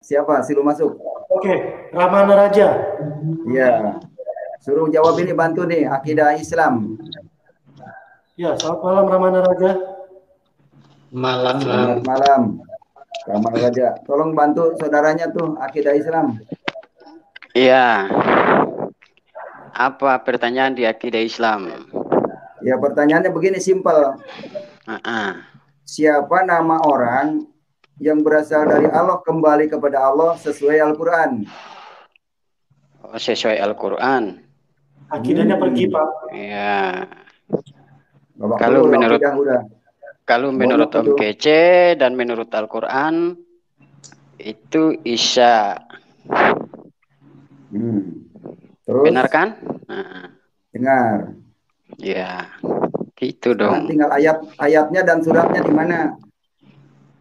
Siapa? Silu masuk. Oke, Ramana Raja. Iya. Suruh jawab ini, bantu nih, akidah Islam. Ya, selamat malam Ramana Raja. Malam. Selamat malam, Ramana Raja. Tolong bantu saudaranya tuh, akidah Islam. Iya. Apa pertanyaan di akidah Islam? Ya, pertanyaannya begini, simpel. Siapa nama orang yang berasal dari Allah kembali kepada Allah sesuai Al-Quran? Oh, sesuai Al-Quran. Akidahnya pergi, Pak. Iya. Kalau menurut Om Kece dan menurut Al-Quran itu Isa. Terus? Benar kan? Dengar. Ya, gitu dong. Tinggal ayatnya dan suratnya di mana?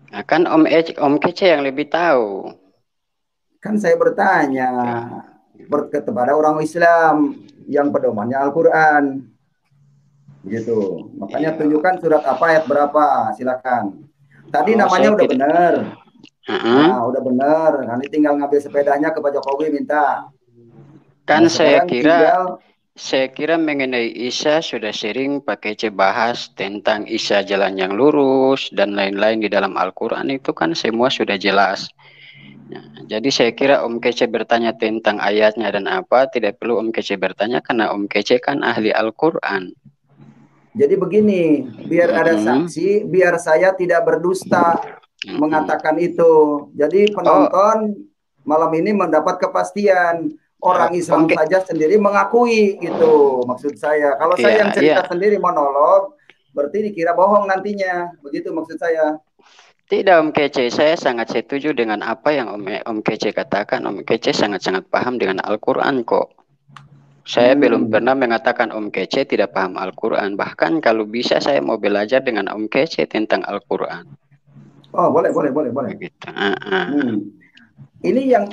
Nah, kan Om Kece yang lebih tahu. Kan saya bertanya kepada orang Islam yang pedomannya Al-Quran. Gitu. Makanya tunjukkan surat apa, ayat berapa, silakan. Tadi namanya udah benar. Nah, udah benar. Nanti tinggal ngambil sepedanya ke Pak Jokowi minta. Kan saya kira mengenai Isa sudah sering Pak Kece bahas tentang Isa jalan yang lurus dan lain-lain di dalam Al-Quran, itu kan semua sudah jelas. Nah, jadi saya kira Om Kece bertanya tentang ayatnya dan apa, tidak perlu Om Kece bertanya karena Om Kece kan ahli Al-Quran. Jadi begini, biar ada saksi, biar saya tidak berdusta mengatakan itu. Jadi penonton malam ini mendapat kepastian. Orang Islam saja sendiri mengakui itu maksud saya. Kalau saya yang cerita sendiri monolog, berarti dikira bohong nantinya. Begitu maksud saya. Tidak Om Kece, saya sangat setuju dengan apa yang Om Kece katakan. Om Kece sangat-sangat paham dengan Al-Quran kok. Saya belum pernah mengatakan Om Kece tidak paham Al-Quran. Bahkan kalau bisa saya mau belajar dengan Om Kece tentang Al-Quran. Oh, boleh. Begitu. Ini yang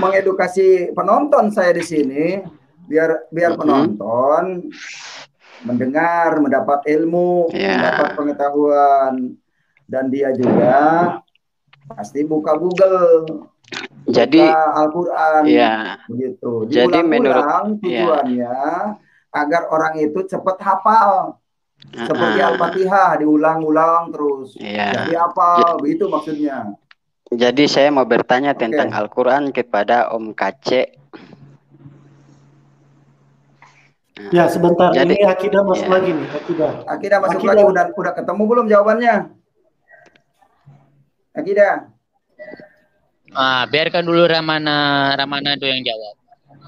mengedukasi penonton saya di sini, biar penonton mendengar, mendapat ilmu, mendapat pengetahuan, dan dia juga pasti buka Google, jadi Al-Quran, begitu. Diulang-ulang tujuannya agar orang itu cepat hafal. Seperti Al-Fatihah diulang-ulang terus. Jadi hafal, begitu maksudnya. Jadi saya mau bertanya tentang Al-Quran kepada Om Kece. Ya, sebentar. Ini akidah masuk lagi nih. Akidah masuk lagi. Udah ketemu belum jawabannya? Akidah. Biarkan dulu Ramana itu yang jawab.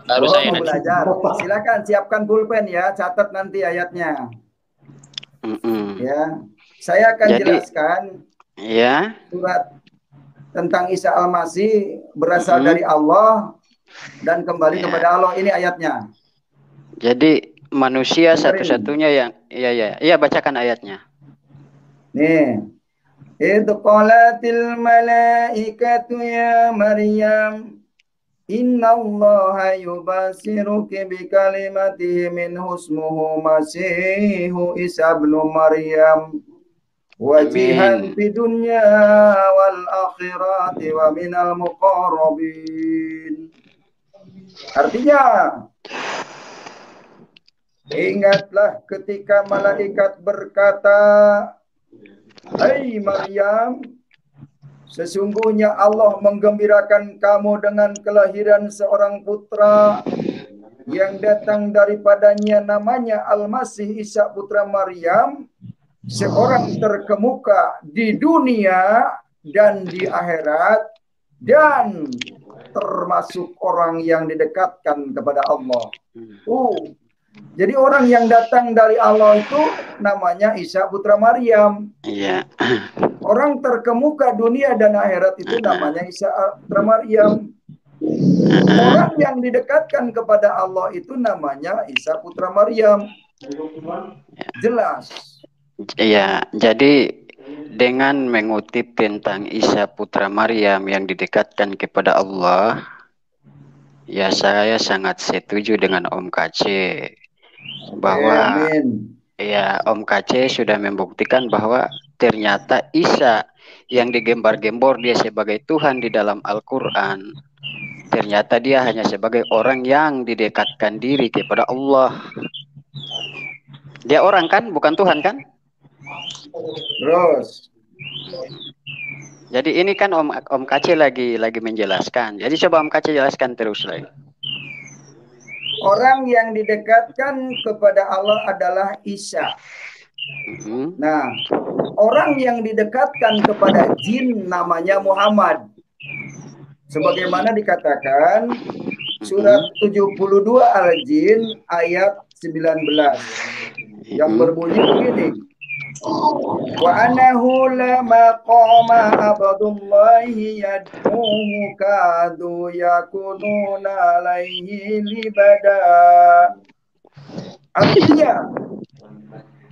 Baru saya nanti. Belajar. Silakan siapkan pulpen ya, catat nanti ayatnya. Ya, saya akan jelaskan. Surat tentang Isa Al-Masih berasal dari Allah dan kembali kepada Allah. Ini ayatnya. Jadi manusia satu-satunya yang bacakan ayatnya. Nih. Idh qalatil malaikatu ya Maryam innallaha yubasiruki bikalimatihi minhu ismuhu Masihu Isa ibn Maryam wajihan fi dunya wal akhirati wa minal muqarrabin. Artinya, ingatlah ketika malaikat berkata, hai Maryam, sesungguhnya Allah menggembirakan kamu dengan kelahiran seorang putra yang datang daripadanya, namanya Al-Masih Isa putra Maryam, seorang terkemuka di dunia dan di akhirat, dan termasuk orang yang didekatkan kepada Allah. Jadi orang yang datang dari Allah itu namanya Isa putra Maryam. Orang terkemuka dunia dan akhirat itu namanya Isa putra Maryam. Orang yang didekatkan kepada Allah itu namanya Isa putra Maryam. Jelas. Iya, jadi dengan mengutip tentang Isa putra Maryam yang didekatkan kepada Allah, ya saya sangat setuju dengan Om Kece bahwa ya Om Kece sudah membuktikan bahwa ternyata Isa yang digembar-gembor dia sebagai Tuhan di dalam Al-Quran, ternyata dia hanya sebagai orang yang didekatkan diri kepada Allah. Dia orang kan, bukan Tuhan kan? Terus. Jadi ini kan Om Kace lagi menjelaskan. Jadi coba Om Kace jelaskan terus lagi. Orang yang didekatkan kepada Allah adalah Isa. Nah, orang yang didekatkan kepada jin namanya Muhammad. Sebagaimana dikatakan surat 72 Al-Jin ayat 19 yang berbunyi begini. Wa anahu lama qama abdullahi yad'uhu kadu yakununa alaihi libada. Artinya,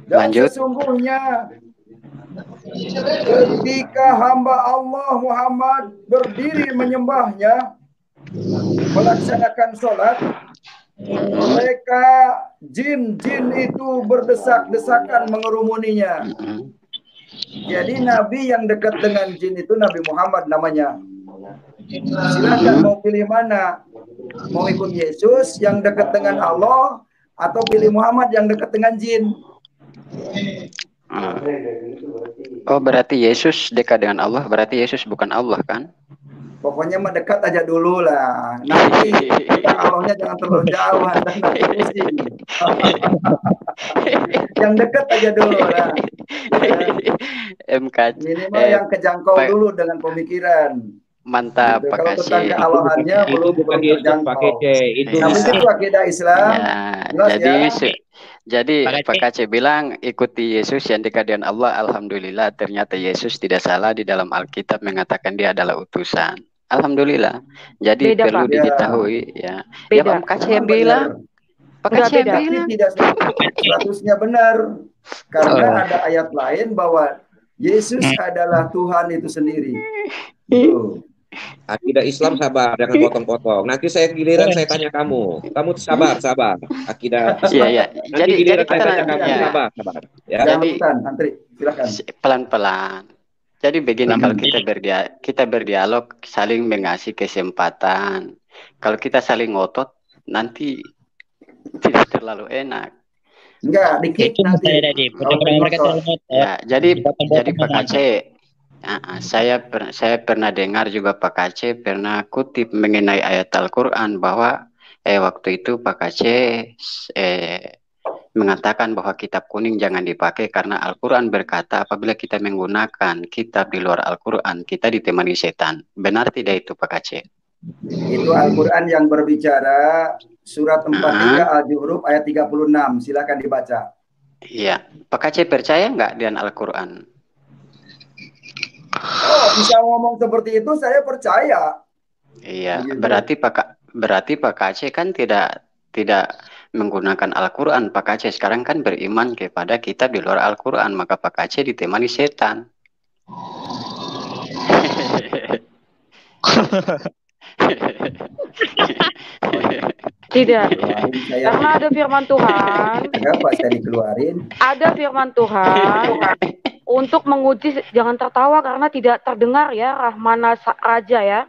dan sesungguhnya ketika hamba Allah Muhammad berdiri menyembahnya, melaksanakan sholat, mereka jin-jin itu berdesak-desakan mengerumuninya. Jadi Nabi yang dekat dengan jin itu Nabi Muhammad namanya. Silakan mau pilih mana? Mau ikut Yesus yang dekat dengan Allah atau pilih Muhammad yang dekat dengan jin? Oh, berarti Yesus dekat dengan Allah, berarti Yesus bukan Allah kan? Pokoknya mendekat aja dulu lah. Nanti Allahnya jangan terlalu jauh, nanti pusing. Yang dekat aja dulu lah. Minimal yang kejangkau dulu dengan pemikiran. Mantap, gitu. Kalau tentang kealahannya belum terjangkau. Itu akidah Islam. Jadi Pak Kace bilang ikuti Yesus yang dekat dengan Allah. Alhamdulillah, ternyata Yesus tidak salah di dalam Alkitab mengatakan dia adalah utusan. Alhamdulillah. Jadi beda, perlu diketahui ya. Ya Pak Kace yang bilang. Pak Kace yang bilang tidak 100% benar. Karena ada ayat lain bahwa Yesus adalah Tuhan itu sendiri. Akidah Islam sabar, jangan potong-potong. Nanti saya giliran saya tanya kamu. Kamu sabar. Akidah Islam. Iya. Nanti giliran saya tanya kamu. Sabar. Ya. Jadi antri, silakan. Pelan-pelan. Jadi begini, kalau kita berdialog saling mengasih kesempatan. Kalau kita saling ngotot nanti tidak terlalu enak. Enggak, dikit nanti. Ya, jadi Pak Kace, saya pernah dengar juga Pak Kace pernah kutip mengenai ayat Al-Quran bahwa waktu itu Pak Kace mengatakan bahwa kitab kuning jangan dipakai karena Al-Quran berkata apabila kita menggunakan kitab di luar Al-Quran kita ditemani setan. Benar tidak itu Pak Kace? Itu Al-Quran yang berbicara surat 43 Al-Zuhruf ayat 36. Silakan dibaca. Iya, Pak Kace percaya nggak dengan Al-Quran? Oh, bisa ngomong seperti itu saya percaya. Iya, begitu. berarti Pak Kace kan tidak menggunakan Al-Quran. Pak Kace sekarang kan beriman kepada kitab di luar Al-Quran, maka Pak Kace ditemani setan. Tidak, karena ada firman Tuhan. Kenapa saya dikeluarin? Ada firman Tuhan untuk menguji, jangan tertawa karena tidak terdengar ya, Rahmana Raja ya.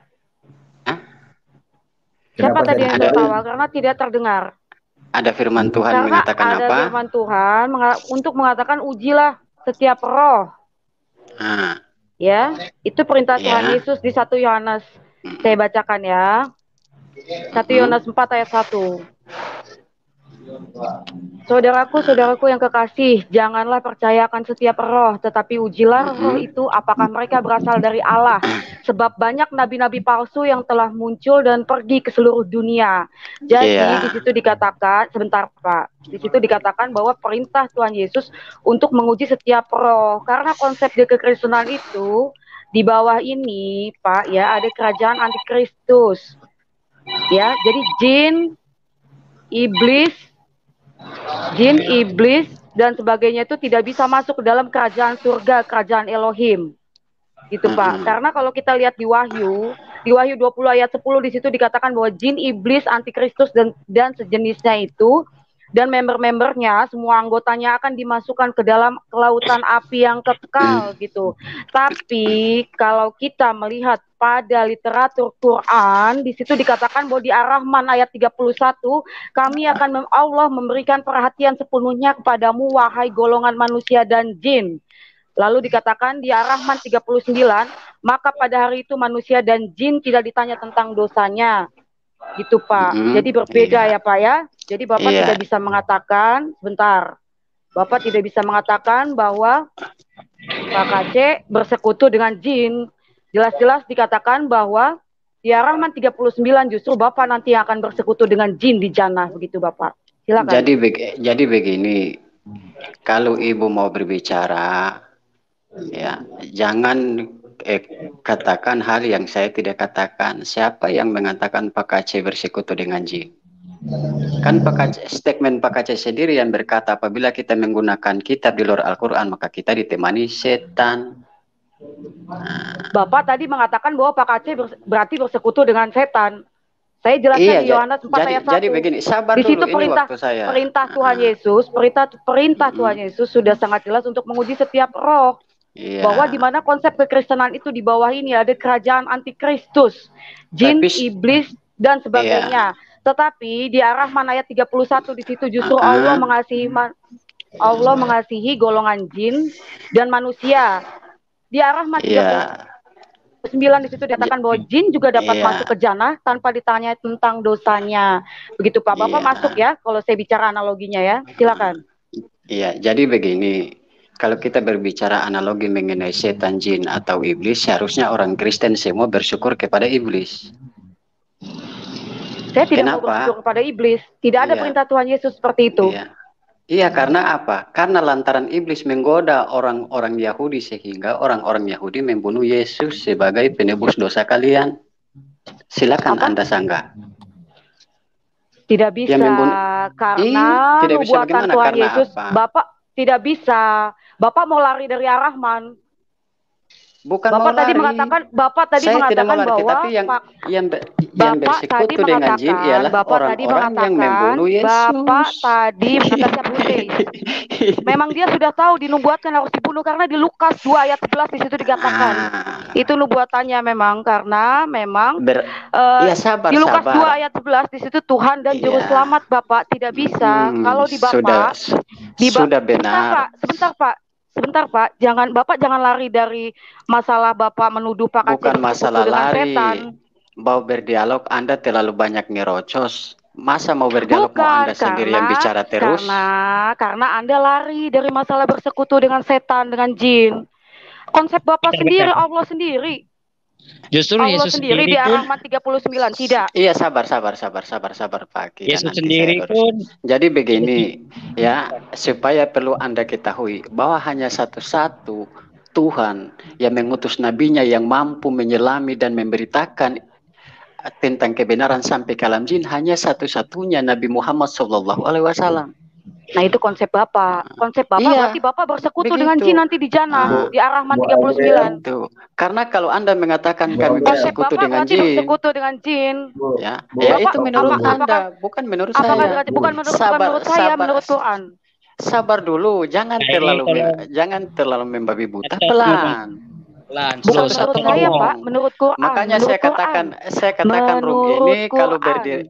Siapa tadi yang tertawa karena tidak terdengar? Ada firman Tuhan karena mengatakan ada apa? Ada firman Tuhan untuk mengatakan ujilah setiap roh. Ya, itu perintah Tuhan Yesus di 1 Yohanes. Saya bacakan ya. 1 Yohanes 4 ayat 1. Saudaraku yang kekasih, janganlah percayakan setiap roh, tetapi ujilah roh itu apakah mereka berasal dari Allah. Sebab banyak nabi-nabi palsu yang telah muncul dan pergi ke seluruh dunia. Jadi di situ dikatakan, sebentar Pak, di situ dikatakan bahwa perintah Tuhan Yesus untuk menguji setiap roh. Karena konsep di kekristenan itu di bawah ini Pak ya ada kerajaan antikristus. Ya, jadi jin, iblis dan sebagainya itu tidak bisa masuk ke dalam kerajaan surga, kerajaan Elohim. Gitu Pak. Karena kalau kita lihat di Wahyu 20 ayat 10 di situ dikatakan bahwa jin, iblis, antikristus dan sejenisnya itu dan member-membernya, semua anggotanya akan dimasukkan ke dalam lautan api yang kekal gitu. Tapi kalau kita melihat pada literatur Quran, di situ dikatakan bahwa di Ar-Rahman ayat 31, kami akan Allah memberikan perhatian sepenuhnya kepadamu, wahai golongan manusia dan jin. Lalu dikatakan di Ar-Rahman 39, maka pada hari itu manusia dan jin tidak ditanya tentang dosanya. Gitu Pak. Jadi berbeda ya Pak ya. Jadi Bapak tidak bisa mengatakan, sebentar. Bapak tidak bisa mengatakan bahwa Pak KC bersekutu dengan jin. Jelas-jelas dikatakan bahwa di Ar-Rahman 39 justru Bapak nanti akan bersekutu dengan jin di jannah, begitu Bapak. Silakan. Jadi begini, kalau Ibu mau berbicara, ya jangan katakan hal yang saya tidak katakan. Siapa yang mengatakan Pak KC bersekutu dengan jin? Kan statement Pak KC sendiri yang berkata apabila kita menggunakan kitab di luar Al-Quran maka kita ditemani setan. Bapak tadi mengatakan bahwa Pak KC berarti bersekutu dengan setan. Saya jelaskan di Yohanes 4 ayat 1. Jadi begini, sabar di situ dulu, perintah Tuhan Yesus, perintah Tuhan Yesus sudah sangat jelas untuk menguji setiap roh. Bahwa di mana konsep kekristenan itu di bawah ini ada kerajaan antikristus, jin, iblis dan sebagainya. Tetapi di Ar-Rahman ayat 31 di situ justru Allah mengasihi golongan jin dan manusia. Di Ar-Rahman 39 di situ dikatakan bahwa jin juga dapat masuk ke jannah tanpa ditanya tentang dosanya. Begitu Pak. Bapak masuk ya kalau saya bicara analoginya ya. Silakan. Iya, jadi begini. Kalau kita berbicara analogi mengenai setan, jin atau iblis, seharusnya orang Kristen semua bersyukur kepada iblis. Saya tidak mau bersyukur kepada iblis. Tidak ada perintah Tuhan Yesus seperti itu. Iya, karena apa? Karena lantaran iblis menggoda orang-orang Yahudi sehingga orang-orang Yahudi membunuh Yesus sebagai penebus dosa kalian. Silakan Anda sanggah. Tidak bisa karena nubuatan Tuhan Yesus. Bapak tidak bisa. Bapak mau lari dari Ar-Rahman. Bukan Bapak tadi mengatakan, Bapak tadi mengatakan bahwa tapi yang bersekutu dengan jin ialah orang-orang yang membunuh Yesus. Bapak tadi mengatakan memang dia sudah tahu dinubuatkan harus dibunuh karena di Lukas 2 ayat 11 di situ dikatakan. Itu nubuatannya memang karena memang di Lukas 2 ayat 11 di situ Tuhan dan juru selamat Bapak tidak bisa. Kalau di Bapak sudah benar. Sebentar Pak, Bapak jangan lari dari masalah Bapak menuduh Pak KC bukan masalah lari. Setan. Mau berdialog Anda terlalu banyak ngerocos. Masa mau berdialog mau Anda sendiri yang bicara terus? Karena Anda lari dari masalah bersekutu dengan setan, dengan jin. Konsep Bapak sendiri, Allah sendiri. Justru Allah Yesus sendiri di Ar-Rahman 39 tidak. Iya, sabar Pak. Yesus sendiri pun. Jadi begini ya, supaya perlu Anda ketahui bahwa hanya satu-satu Tuhan yang mengutus nabinya yang mampu menyelami dan memberitakan tentang kebenaran sampai ke alam jin, hanya satu-satunya Nabi Muhammad SAW. Nah itu konsep Bapak. Konsep Bapak berarti Bapak bersekutu dengan jin nanti di jannah di Ar-Rahman 39. Karena kalau Anda mengatakan kami bersekutu dengan jin, bersekutu dengan jin. Ya itu menurut Anda, bukan menurut saya. Bukan menurut saya, menurut Quran. Sabar dulu, jangan terlalu membabi buta, pelan. Bukan menurut saya, Pak, menurut Quran. Makanya saya katakan room ini kalau berdiri.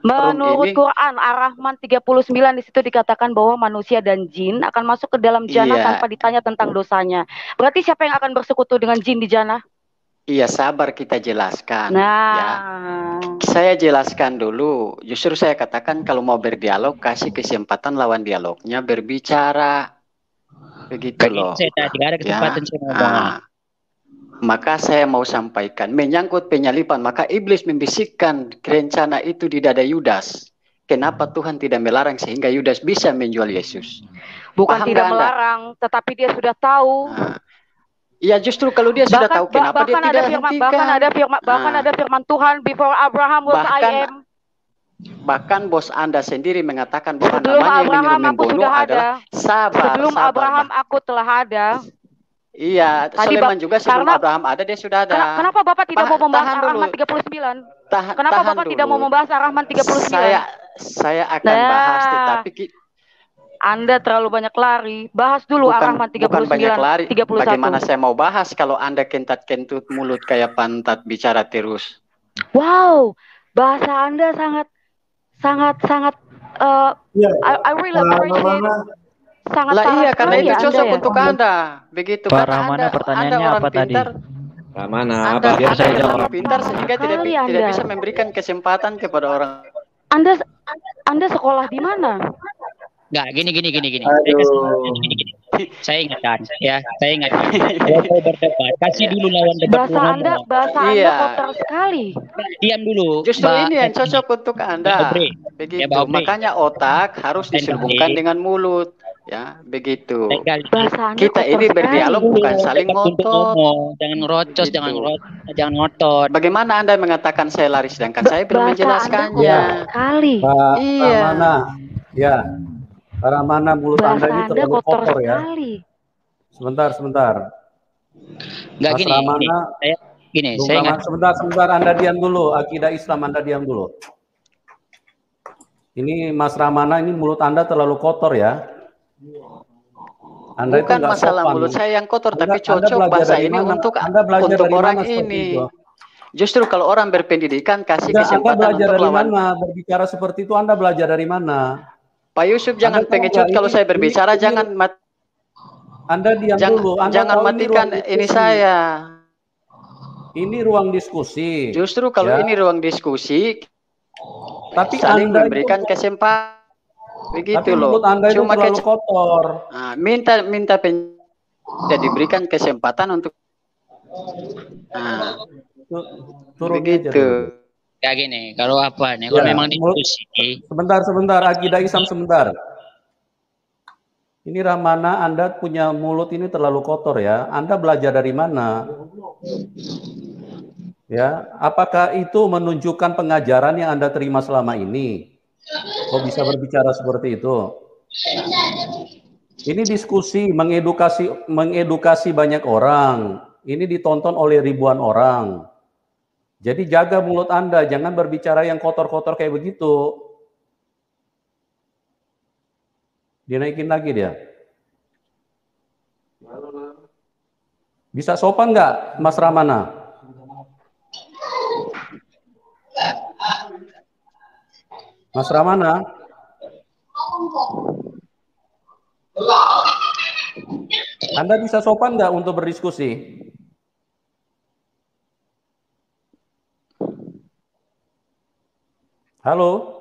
Menurut Quran Ar-Rahman 39 di situ dikatakan bahwa manusia dan jin akan masuk ke dalam jannah tanpa ditanya tentang dosanya. Berarti siapa yang akan bersekutu dengan jin di jannah? Iya, sabar kita jelaskan. Saya jelaskan dulu. Justru saya katakan kalau mau berdialog kasih kesempatan lawan dialognya berbicara. Begitu loh. Saya tidak ada kesempatan saya ngomong. Maka saya mau sampaikan menyangkut penyalipan, maka iblis membisikkan rencana itu di dada Yudas. Kenapa Tuhan tidak melarang sehingga Yudas bisa menjual Yesus? Bukan tidak melarang, tetapi dia sudah tahu. Ya justru kalau dia sudah tahu kenapa dia tidak hentikan. Bahkan ada firman Tuhan, before Abraham was I am. Bahkan bos Anda sendiri mengatakan bahwa sebelum namanya Abraham yang membunuh adalah sabar. Sebelum Abraham aku telah ada. Iya, Sulaiman juga sebelum Abraham ada dia sudah ada. Kenapa Bapak tidak mau membahas Ar-Rahman 39? Kenapa Bapak tidak mau membahas Ar-Rahman 39? saya akan bahas, tetapi Anda terlalu banyak lari. Bahas dulu Ar-Rahman 39, bukan banyak lari. 31. Bagaimana saya mau bahas kalau Anda kentat-kentut mulut kayak pantat bicara terus? Wow, bahasa Anda sangat I really appreciate. Sangat lah iya, karena itu cocok ya? untuk Anda. Begitu Pak karena Ramana, pertanyaannya Anda orang apa pintar. tadi? Ramana, Anda, apa? Biar saya Anda jawab. orang pintar sehingga tidak Anda. bisa memberikan kesempatan kepada orang. Anda sekolah di mana? Enggak, gini. Aduh. Saya ingatkan, ya. Saya ingatkan. Kalau mau berdebat, kasih dulu lawan debat dulu. Bahasa Anda kotor sekali. Diam dulu. Justru ini yang cocok untuk Anda. Begitu. Ya, makanya otak harus diselubungkan dengan mulut. Ya, begitu. Bahasa Anda Kita ini berdialog bukan saling ngotot. Jangan ngerocos, Gitu. jangan ngotot. Bagaimana Anda mengatakan saya lari sedangkan saya belum menjelaskannya? Sekali. Pak Iya. Ramana, ya. Pak Ramana, mulut Anda ini terlalu kotor ya. Sebentar. Enggak Mas gini. Ramana, Saya ingat. sebentar, Anda diam dulu. Akidah Islam Anda diam dulu. Ini Mas Ramana, ini mulut Anda terlalu kotor ya. Anda bukan itu masalah sopan. mulut saya yang kotor, tapi cocok bahasa ini untuk orang ini. Justru kalau orang berpendidikan kasih kesempatan untuk lawan. Mana? Berbicara seperti itu Anda belajar dari mana? Pak Yusuf jangan pengecut kalau saya berbicara, jangan Anda diam dulu. Jangan matikan ini saya. Ini ruang diskusi. Justru kalau ini ruang diskusi, tapi saling Anda memberikan kesempatan. Begitu loh. Anda cuma terlalu kotor. Nah, minta tidak diberikan kesempatan untuk. Nah, begitu. Kayak gini, kalau apa nih? Kalau memang diskusi. Sebentar, akidah Islam sebentar. Ini Ramana, Anda punya mulut ini terlalu kotor ya. Anda belajar dari mana? Ya, apakah itu menunjukkan pengajaran yang Anda terima selama ini? Kok bisa berbicara seperti itu? Ini diskusi, mengedukasi banyak orang. Ini ditonton oleh ribuan orang. Jadi jaga mulut Anda, jangan berbicara yang kotor-kotor kayak begitu. Dinaikin lagi dia. Bisa sopan nggak, Mas Ramana? Mas Ramana? Anda bisa sopan nggak untuk berdiskusi? Halo?